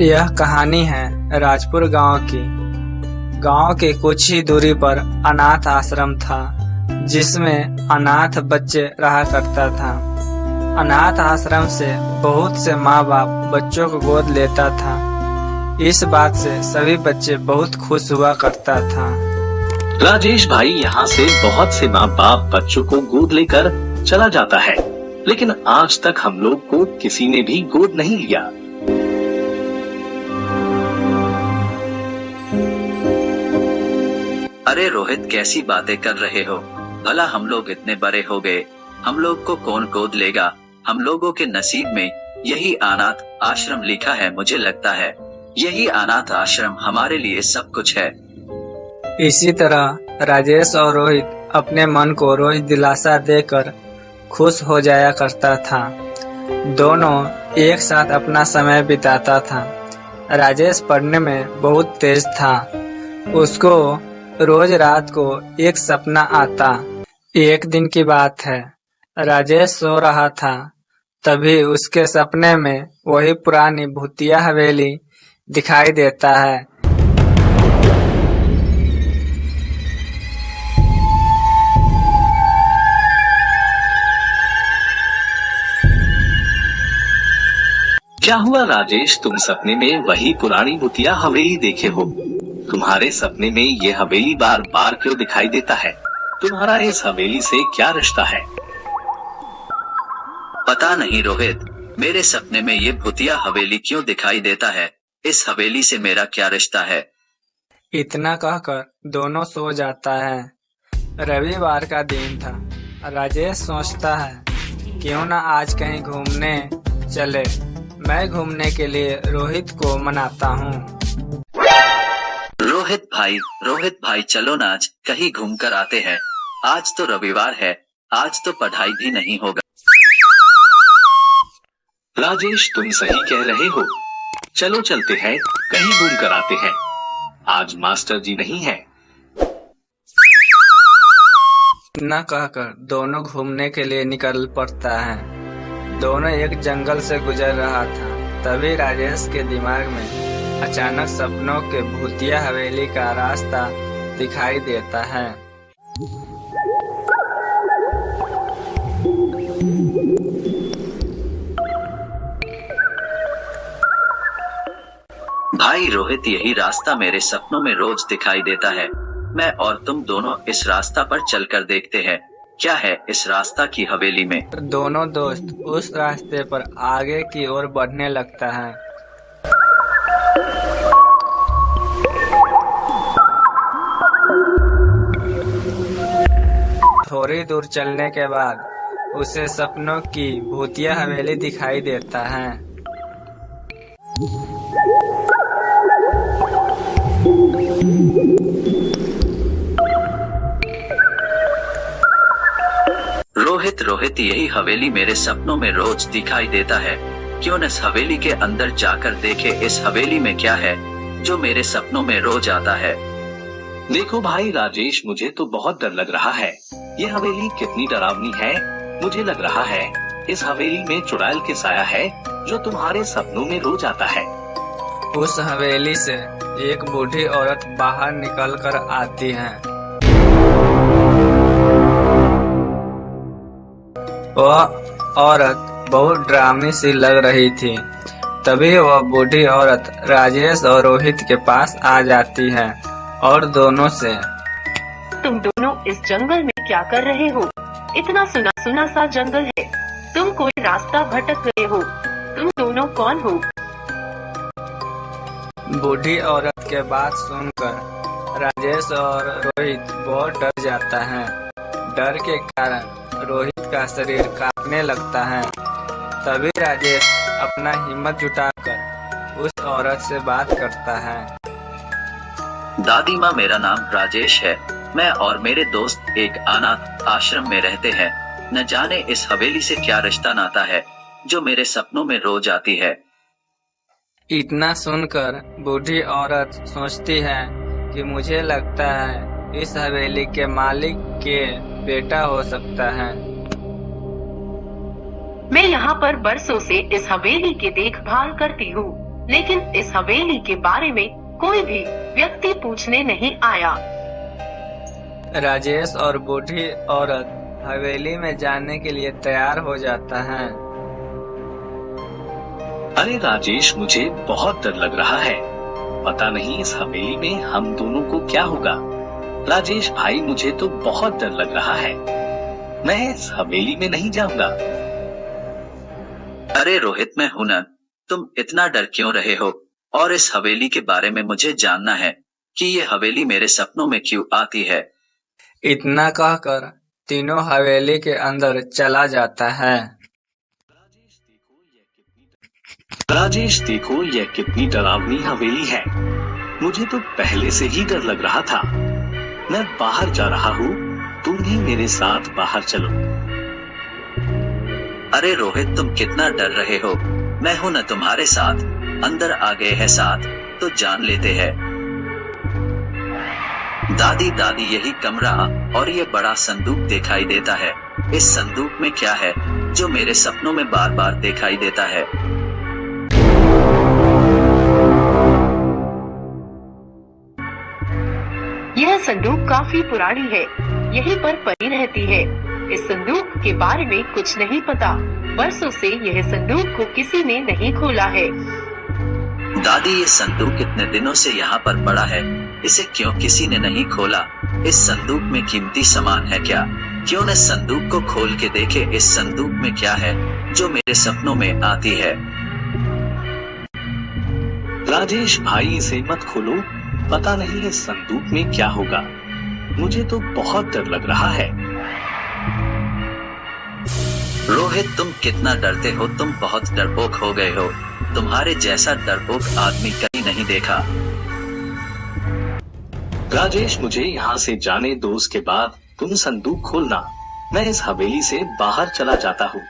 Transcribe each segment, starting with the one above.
यह कहानी है राजपुर गांव की। गांव के कुछ ही दूरी पर अनाथ आश्रम था, जिसमें अनाथ बच्चे रहा करता था। अनाथ आश्रम से बहुत से माँ बाप बच्चों को गोद लेता था। इस बात से सभी बच्चे बहुत खुश हुआ करता था। राजेश भाई यहाँ से बहुत से माँ बाप बच्चों को गोद लेकर चला जाता है, लेकिन आज तक हम लोग को किसी ने भी गोद नहीं लिया। अरे रोहित, कैसी बातें कर रहे हो? भला हम लोग इतने बड़े हो गए, हम लोग को कौन गोद लेगा? हम लोगों के नसीब में यही अनाथ आश्रम लिखा है। मुझे लगता है यही अनाथ आश्रम हमारे लिए सब कुछ है। इसी तरह राजेश और रोहित अपने मन को रोज दिलासा देकर खुश हो जाया करता था। दोनों एक साथ अपना समय बिताता था। राजेश पढ़ने में बहुत तेज था। उसको रोज रात को एक सपना आता। एक दिन की बात है, राजेश सो रहा था, तभी उसके सपने में वही पुरानी भूतिया हवेली दिखाई देता है। क्या हुआ राजेश, तुम सपने में वही पुरानी भूतिया हवेली देखे हो? तुम्हारे सपने में ये हवेली बार बार क्यों दिखाई देता है? तुम्हारा इस हवेली से क्या रिश्ता है? पता नहीं रोहित, मेरे सपने में ये भूतिया हवेली क्यों दिखाई देता है? इस हवेली से मेरा क्या रिश्ता है? इतना कहकर दोनों सो जाता है। रविवार का दिन था। राजेश सोचता है, क्यों ना आज कहीं घूमने चले। मैं घूमने के लिए रोहित को मनाता हूँ। रोहित भाई चलो ना, आज कहीं घूम कर आते हैं। आज तो रविवार है, आज तो पढ़ाई भी नहीं होगा। राजेश तुम सही कह रहे हो, चलो चलते हैं, कहीं घूम कर आते हैं। आज मास्टर जी नहीं है। इतना कहकर दोनों घूमने के लिए निकल पड़ता है। दोनों एक जंगल से गुजर रहा था, तभी राजेश के दिमाग में अचानक सपनों के भूतिया हवेली का रास्ता दिखाई देता है। भाई रोहित, यही रास्ता मेरे सपनों में रोज दिखाई देता है। मैं और तुम दोनों इस रास्ता पर चलकर देखते हैं, क्या है इस रास्ता की हवेली में। दोनों दोस्त उस रास्ते पर आगे की ओर बढ़ने लगता है। थोड़ी दूर चलने के बाद उसे सपनों की भूतिया हवेली दिखाई देता है। रोहित, यही हवेली मेरे सपनों में रोज दिखाई देता है। क्यों न इस हवेली के अंदर जाकर देखे, इस हवेली में क्या है जो मेरे सपनों में रोज आता है। देखो भाई राजेश, मुझे तो बहुत डर लग रहा है। ये हवेली कितनी डरावनी है। मुझे लग रहा है इस हवेली में चुड़ैल के साया है जो तुम्हारे सपनों में रोज आता है। उस हवेली से एक बूढ़ी औरत बाहर निकल कर आती है। वह औरत बहुत डरावनी सी लग रही थी। तभी वह बूढ़ी औरत राजेश और रोहित के पास आ जाती है और दोनों से, तुम दोनों इस जंगल में क्या कर रहे हो? इतना सुना सुना सा जंगल है, तुम कोई रास्ता भटक रहे हो। तुम दोनों कौन हो? बूढ़ी औरत के बात सुनकर राजेश और रोहित बहुत डर जाता है। डर के कारण रोहित का शरीर कांपने लगता है। तभी राजेश अपना हिम्मत जुटाकर उस औरत से बात करता है। दादी माँ, मेरा नाम राजेश है। मैं और मेरे दोस्त एक अनाथ आश्रम में रहते हैं। न जाने इस हवेली से क्या रिश्ता नाता है जो मेरे सपनों में रोज आती है। इतना सुनकर बूढ़ी औरत सोचती है कि मुझे लगता है इस हवेली के मालिक के बेटा हो सकता है। मैं यहाँ पर बरसों से इस हवेली की देखभाल करती हूँ। लेकिन इस हवेली के बारे में कोई भी व्यक्ति पूछने नहीं आया। राजेश और बूढ़ी औरत हवेली में जाने के लिए तैयार हो जाता है। अरे राजेश, मुझे बहुत डर लग रहा है। पता नहीं इस हवेली में हम दोनों को क्या होगा। राजेश भाई, मुझे तो बहुत डर लग रहा है। मैं इस हवेली में नहीं जाऊंगा। अरे रोहित, मैं हूं ना, तुम इतना डर क्यों रहे हो? और इस हवेली के बारे में मुझे जानना है कि ये हवेली मेरे सपनों में क्यों आती है। इतना कहकर तीनों हवेली के अंदर चला जाता है। राजेश देखो, यह कितनी डरावनी हवेली है। मुझे तो पहले से ही डर लग रहा था। मैं बाहर जा रहा हूँ, तुम भी मेरे साथ बाहर चलो। अरे रोहित, तुम कितना डर रहे हो? मैं हूं ना तुम्हारे साथ। अंदर आ गए हैं साथ तो जान लेते हैं। दादी दादी, यही कमरा और ये बड़ा संदूक दिखाई देता है। इस संदूक में क्या है जो मेरे सपनों में बार बार दिखाई देता है? यह संदूक काफी पुरानी है, यहीं पर पड़ी रहती है। इस संदूक के बारे में कुछ नहीं पता। बरसों से यह संदूक को किसी ने नहीं खोला है। दादी, ये संदूक इतने दिनों से यहाँ पर पड़ा है, इसे क्यों किसी ने नहीं खोला? इस संदूक में कीमती सामान है क्या? क्यों न संदूक को खोल के देखे, इस संदूक में क्या है जो मेरे सपनों में आती है? राजेश भाई, इसे मत खोलो। पता नहीं इस संदूक में क्या होगा। मुझे तो बहुत डर लग रहा है। रोहित, तुम कितना डरते हो? तुम बहुत डरपोक हो गए हो। तुम्हारे जैसा डरपोक आदमी कहीं नहीं देखा। राजेश, मुझे यहाँ से जाने दो, उसके बाद तुम संदूक खोलना। मैं इस हवेली से बाहर चला जाता हूँ।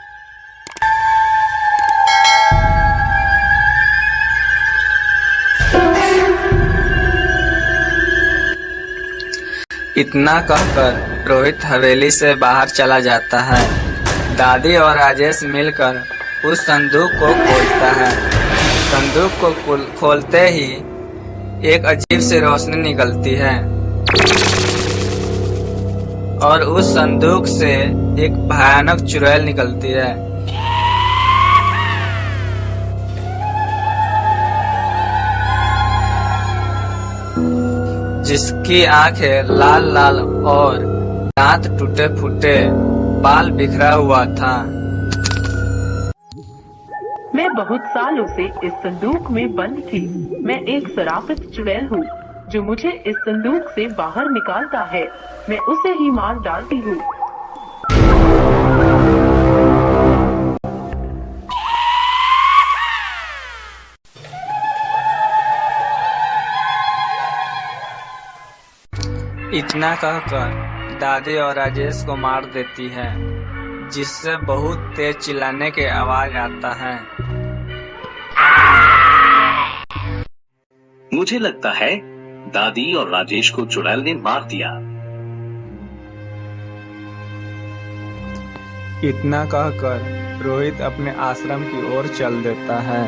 इतना कहकर रोहित हवेली से बाहर चला जाता है। दादी और राजेश मिलकर उस संदूक को खोलता है। संदूक को खोलते ही एक अजीब सी रोशनी निकलती है और उस संदूक से एक भयानक चुड़ैल निकलती है। जिसकी आंखें लाल लाल और दांत टूटे फूटे, बाल बिखरा हुआ था। मैं बहुत सालों से इस संदूक में बंद थी। मैं एक शराफत चुड़ैल हूँ जो मुझे इस संदूक से बाहर निकालता है, मैं उसे ही मार डालती हूँ। इतना कहकर दादी और राजेश को मार देती है, जिससे बहुत तेज चिल्लाने की आवाज आता है। मुझे लगता है दादी और राजेश को चुड़ैल ने मार दिया। इतना कहकर रोहित अपने आश्रम की ओर चल देता है।